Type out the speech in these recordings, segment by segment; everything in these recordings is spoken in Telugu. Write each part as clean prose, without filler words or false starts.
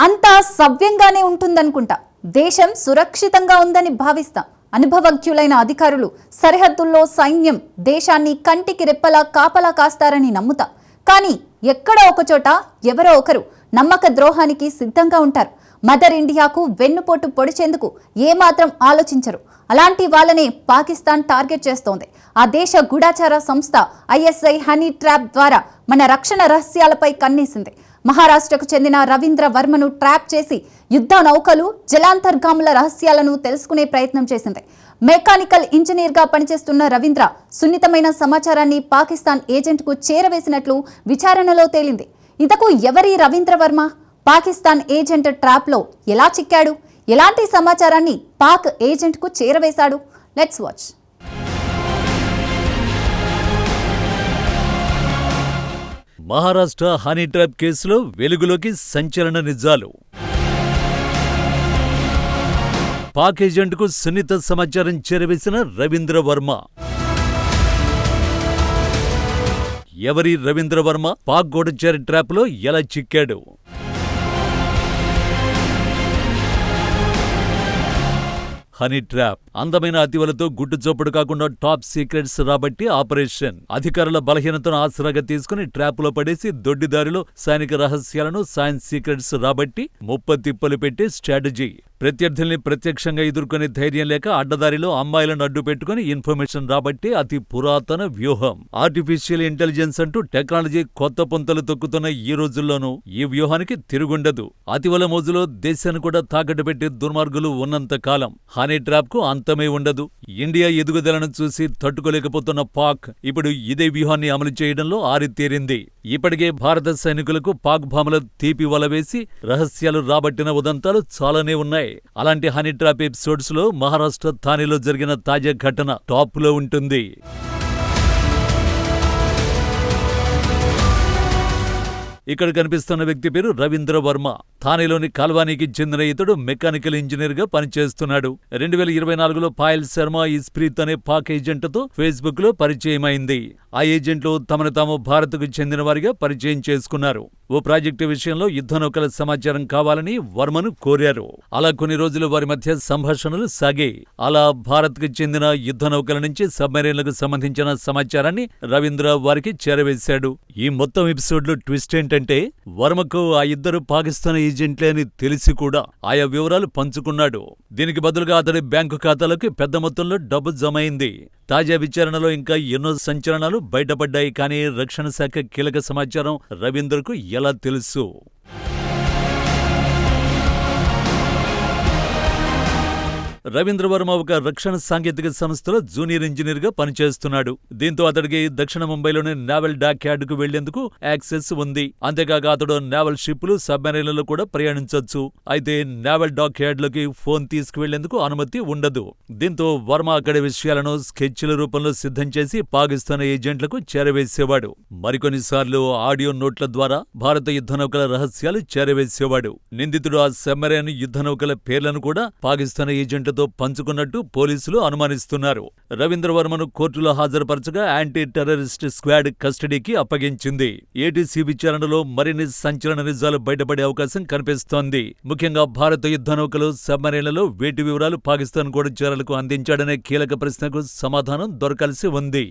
అంతా సవ్యంగానే ఉంటుందనుకుంటా. దేశం సురక్షితంగా ఉందని భావిస్తాం. అనుభవజ్ఞులైన అధికారులు సరిహద్దుల్లో సైన్యం దేశాన్ని కంటికి రెప్పలా కాపలా కాస్తారని నమ్ముతా. కానీ ఎక్కడో ఒకచోట ఎవరో ఒకరు నమ్మక ద్రోహానికి సిద్ధంగా ఉంటారు. మదర్ ఇండియాకు వెన్నుపోటు పొడిచేందుకు ఏమాత్రం ఆలోచించరు. అలాంటి వాళ్ళనే పాకిస్తాన్ టార్గెట్ చేస్తోంది. ఆ దేశ గూఢాచార సంస్థ ISI హనీ ట్రాప్ ద్వారా మన రక్షణ రహస్యాలపై కన్నేసింది. మహారాష్ట్రకు చెందిన రవీంద్ర వర్మను ట్రాప్ చేసి యుద్ధ నౌకలు జలాంతర్గాముల రహస్యాలను తెలుసుకునే ప్రయత్నం చేసింది. మెకానికల్ ఇంజనీర్గా పనిచేస్తున్న రవీంద్ర సున్నితమైన సమాచారాన్ని పాకిస్తాన్ ఏజెంట్కు చేరవేసినట్లు విచారణలో తేలింది. ఇంతకు ఎవరి రవీంద్ర వర్మ? పాకిస్తాన్ ఏజెంట్ ట్రాప్లో ఎలా చిక్కాడు? ఎలాంటి సమాచారాన్ని పాక్ ఏజెంట్కు చేరవేశాడు? Let's watch. Maharashtra honey trap కేసులో వెలుగులోకి సంచలన నిజాలు. పాక్ ఏజెంట్కు సున్నిత సమాచారం చేరవేసిన రవీంద్ర వర్మ. ఎవరి రవీంద్ర వర్మ? పాక్ గూఢచార ట్రాప్లో ఎలా చిక్కాడు? హనీ ట్రాప్ అందమైన అతివలతో గుట్టు చోపుడు కాకుండా టాప్ సీక్రెట్స్ రాబట్టి ఆపరేషన్. అధికారుల బలహీనతను ఆసరాగా తీసుకుని ట్రాప్లో పడేసి దొడ్డిదారిలో సైనిక రహస్యాలను సైన్స్ సీక్రెట్స్ రాబట్టి ముప్పతిప్పలు పెట్టే స్ట్రాటజీ. ప్రత్యర్థుల్ని ప్రత్యక్షంగా ఎదుర్కొనే ధైర్యం లేక అడ్డదారిలో అమ్మాయిలను అడ్డు పెట్టుకుని ఇన్ఫర్మేషన్ రాబట్టి అతి పురాతన వ్యూహం. ఆర్టిఫిషియల్ ఇంటెలిజెన్స్ అంటూ టెక్నాలజీ కొత్త పుంతలు తొక్కుతున్న ఈ రోజుల్లోనూ ఈ వ్యూహానికి తిరుగుండదు. అతివల మోజులో దేశాన్ని కూడా తాకట్టు పెట్టే దుర్మార్గులు ఉన్నంత కాలం హనీ ట్రాప్ కు అంతమే ఉండదు. ఇండియా ఎదుగుదలను చూసి తట్టుకోలేకపోతున్న పాక్ ఇప్పుడు ఇదే వ్యూహాన్ని అమలు చేయడంలో ఆరితేరింది. ఇప్పటికే భారత సైనికులకు పాక్ భామల తీపి వలవేసి రహస్యాలు రాబట్టిన ఉదంతాలు చాలానే ఉన్నాయి. అలాంటి హనీ ట్రాప్ ఎపిసోడ్స్ లో మహారాష్ట్ర థానేలో జరిగిన తాజా ఘటన టాప్ లో ఉంటుంది. ఇక్కడ కనిపిస్తున్న వ్యక్తి పేరు రవీంద్ర వర్మ. థానేలోని కాల్వానీకి చెందిన ఇతడు మెకానికల్ ఇంజనీర్ గా పనిచేస్తున్నాడు. 2024లో పాయల్ శర్మ ఇస్ప్రీత్ అనే పాక్ ఏజెంట్తో ఫేస్బుక్ లో పరిచయమైంది. ఆ ఏజెంట్లు తమను తాము భారత్కు చెందిన వారిగా పరిచయం చేసుకున్నారు. ఓ ప్రాజెక్టు విషయంలో యుద్ధ నౌకల సమాచారం కావాలని వర్మను కోరారు. అలా కొన్ని రోజులు వారి మధ్య సంభాషణలు సాగాయి. అలా భారత్కు చెందిన యుద్ధ నౌకల నుంచి సబ్మెరైన్లకు సంబంధించిన సమాచారాన్ని రవీంద్ర వారికి చేరవేశాడు. ఈ మొత్తం ఎపిసోడ్ లో ట్విస్ట్ ఏంటంటే వర్మకు ఆ ఇద్దరు పాకిస్తాన్ ఏజెంట్లే అని తెలిసి కూడా ఆయా వివరాలు పంచుకున్నాడు. దీనికి బదులుగా అతడి బ్యాంకు ఖాతాలోకి పెద్ద మొత్తంలో డబ్బు జమైంది. తాజా విచారణలో ఇంకా ఎన్నో సంచలనాలు బయటపడ్డాయి. కానీ రక్షణ శాఖ కీలక సమాచారం రవీంద్రకు ఎలా తెలుసు? రవీంద్ర వర్మ ఒక రక్షణ సాంకేతిక సంస్థలో జూనియర్ ఇంజనీర్ గా పనిచేస్తున్నాడు. దీంతో అతడికి దక్షిణ ముంబైలోని నేవల్ డాక్ యార్డ్ కు వెళ్లేందుకు యాక్సెస్ ఉంది. అంతేకాక అతడు నేవల్ షిప్లు సబ్మెరైన్లలో కూడా ప్రయాణించొచ్చు. అయితే నేవల్ డాక్ యార్డ్ లోకి ఫోన్ తీసుకువెళ్లేందుకు అనుమతి ఉండదు. దీంతో వర్మ అక్కడి విషయాలను స్కెచ్ల రూపంలో సిద్ధం చేసి పాకిస్తాన్ ఏజెంట్లకు చేరవేసేవాడు. మరికొన్నిసార్లు ఆడియో నోట్ల ద్వారా భారత యుద్ధ నౌకల రహస్యాలు చేరవేసేవాడు. నిందితుడు ఆ సబ్మెరైన్ యుద్ధ నౌకల పేర్లను కూడా పాకిస్తాన్ ఏజెంట్లతో పంచుకున్నట్టు పోలీసులు అనుమానిస్తున్నారు. రవీంద్ర వర్మను కోర్టులో హాజరుపరచగా యాంటీ టెర్రరిస్ట్ స్క్వాడ్ కస్టడీకి అప్పగించింది. ఏటీసీ విచారణలో మరిన్ని సంచలన నిజాలు బయటపడే అవకాశం కనిపిస్తోంది. ముఖ్యంగా భారత యుద్ధ నౌకలు సబ్మెరైన్లలో వేటి వివరాలు పాకిస్తాన్ గూఢచారులకు అందించాడనే కీలక ప్రశ్నకు సమాధానం దొరకాల్సి ఉంది.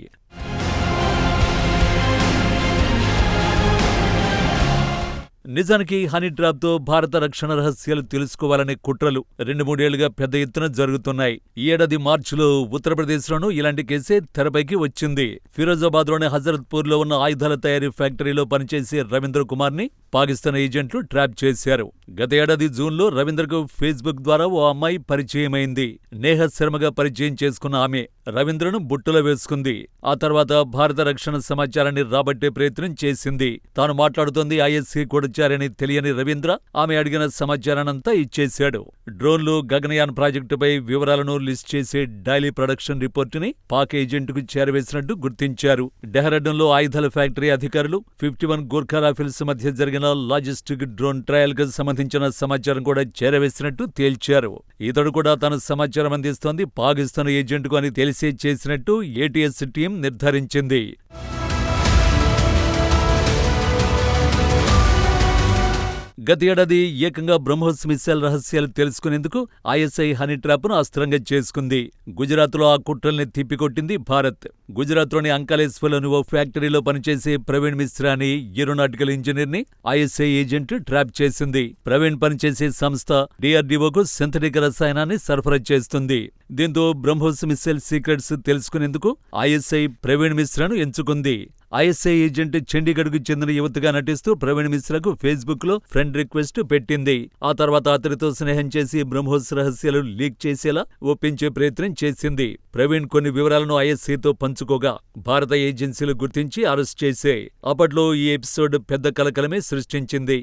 నిజానికి హనీ ట్రాప్ తో భారత రక్షణ రహస్యాలు తెలుసుకోవాలనే కుట్రలు 2-3 ఏళ్లుగా పెద్ద ఎత్తున జరుగుతున్నాయి. ఈ ఏడాది మార్చిలో ఉత్తరప్రదేశ్లోనూ ఇలాంటి కేసే తెరపైకి వచ్చింది. ఫిరోజాబాద్లోని హజరత్పూర్ లో ఉన్న ఆయుధాల తయారీ ఫ్యాక్టరీలో పనిచేసే రవీంద్ర కుమార్ ని పాకిస్తాన్ ఏజెంట్లు ట్రాప్ చేశారు. గత ఏడాది జూన్లో రవీంద్రకు ఫేస్బుక్ ద్వారా ఓ అమ్మాయి పరిచయమైంది. నేహ శర్మగా పరిచయం చేసుకున్న ఆమె రవీంద్రను బుట్టలో వేసుకుంది. ఆ తర్వాత భారత రక్షణ సమాచారాన్ని రాబట్టే ప్రయత్నం చేసింది. తాను మాట్లాడుతోంది ISI గూఢచారని తెలియని రవీంద్ర ఆమె అడిగిన సమాచారాన్నంతా ఇచ్చేశాడు. డ్రోన్లు, గగనయాన్ ప్రాజెక్టుపై వివరాలను లిస్ట్ చేసే డైలీ ప్రొడక్షన్ రిపోర్టుని పాక్ ఏజెంట్కు చేరవేసినట్టు గుర్తించారు. డెహ్రాడూన్లో ఆయుధాల ఫ్యాక్టరీ అధికారులు 51 గూర్ఖా రాఫిల్స్ మధ్య జరిగిన లాజిస్టిక్ డ్రోన్ ట్రయల్ కు సంబంధించిన సమాచారం కూడా చేరవేసినట్టు తేల్చారు. ఇతడు కూడా తన సమాచారం అందిస్తోంది పాకిస్తాన్ ఏజెంట్కు అని తెలిసే చేసినట్టు ATS టీం నిర్ధారించింది. గత ఏడాది ఏకంగా బ్రహ్మోస్ మిస్సైల్ రహస్యాలు తెలుసుకునేందుకు ఐఎస్ఐ హనీ ట్రాప్ను అస్త్రంగా చేసుకుంది. గుజరాత్లో ఆ కుట్రల్ని తిప్పికొట్టింది భారత్. గుజరాత్లోని అంకలేశ్వర్లోని ఓ ఫ్యాక్టరీలో పనిచేసే ప్రవీణ్ మిశ్రా అనే ఏరోనాటికల్ ఇంజనీర్ని ఐఎస్ఐ ఏజెంట్ ట్రాప్ చేసింది. ప్రవీణ్ పనిచేసే సంస్థ డిఆర్డీఓకు సింథటిక్ రసాయనాన్ని సరఫరా చేస్తుంది. దీంతో బ్రహ్మోస్ మిస్సైల్ సీక్రెట్స్ తెలుసుకునేందుకు ఐఎస్ఐ ప్రవీణ్ మిశ్రాను ఎంచుకుంది. ఐఎస్ఐ ఏజెంట్ చండీగఢ్కు చెందిన యువతిగా నటిస్తూ ప్రవీణ్ మిశ్రాకు ఫేస్బుక్లో ఫ్రెండ్ రిక్వెస్ట్ పెట్టింది. ఆ తర్వాత అతడితో స్నేహం చేసి బ్రహ్మోస్ రహస్యాలు లీక్ చేసేలా ఒప్పించే ప్రయత్నం చేసింది. ప్రవీణ్ కొన్ని వివరాలను ఐఎస్ఐతో పంచుకోగా భారత ఏజెన్సీలు గుర్తించి అరెస్ట్ చేశాయి. అప్పట్లో ఈ ఎపిసోడ్ పెద్ద కలకలమే సృష్టించింది.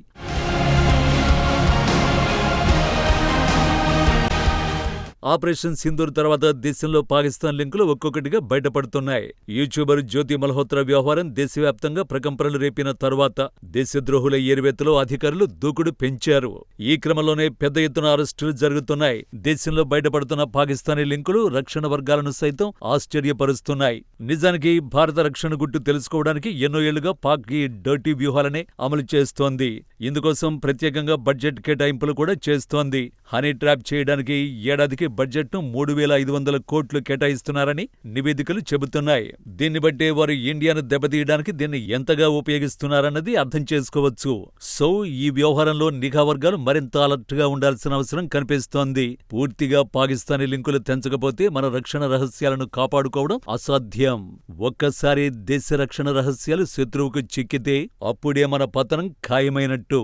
ఆపరేషన్ సింధూర్ తర్వాత దేశంలో పాకిస్తాన్ లింకులు ఒక్కొక్కటిగా బయటపడుతున్నాయి. యూట్యూబర్ జ్యోతి మల్హోత్రా వ్యవహారం దేశవ్యాప్తంగా ప్రకంపనలు రేపిన తర్వాత దేశద్రోహుల ఏరువేతలో అధికారులు దూకుడు పెంచారు. ఈ క్రమంలోనే పెద్ద ఎత్తున అరెస్టులు జరుగుతున్నాయి. దేశంలో బయటపడుతున్న పాకిస్తానీ లింకులు రక్షణ వర్గాలను సైతం ఆశ్చర్యపరుస్తున్నాయి. నిజానికి భారత రక్షణ గుట్టు తెలుసుకోవడానికి ఎన్నో ఏళ్లుగా పాక్ ఈ డర్టీ వ్యూహాలనే అమలు చేస్తోంది. ఇందుకోసం ప్రత్యేకంగా బడ్జెట్ కేటాయింపులు కూడా చేస్తోంది. హనీ ట్రాప్ చేయడానికి ఏడాదికి బడ్జెట్ను 3,500 కోట్లు కేటాయిస్తున్నారని నివేదికలు చెబుతున్నాయి. దీన్ని బట్టే వారు ఇండియాను దెబ్బతీయడానికి దీన్ని ఎంతగా ఉపయోగిస్తున్నారన్నది అర్థం చేసుకోవచ్చు. సో ఈ వ్యవహారంలో నిఘా వర్గాలు మరింత అలర్ట్గా ఉండాల్సిన అవసరం కనిపిస్తోంది. పూర్తిగా పాకిస్తానీ లింకులు తెంచకపోతే మన రక్షణ రహస్యాలను కాపాడుకోవడం అసాధ్యం. ఒక్కసారి దేశ రక్షణ రహస్యాలు శత్రువుకు చిక్కితే అప్పుడే మన పతనం ఖాయమైనట్టు.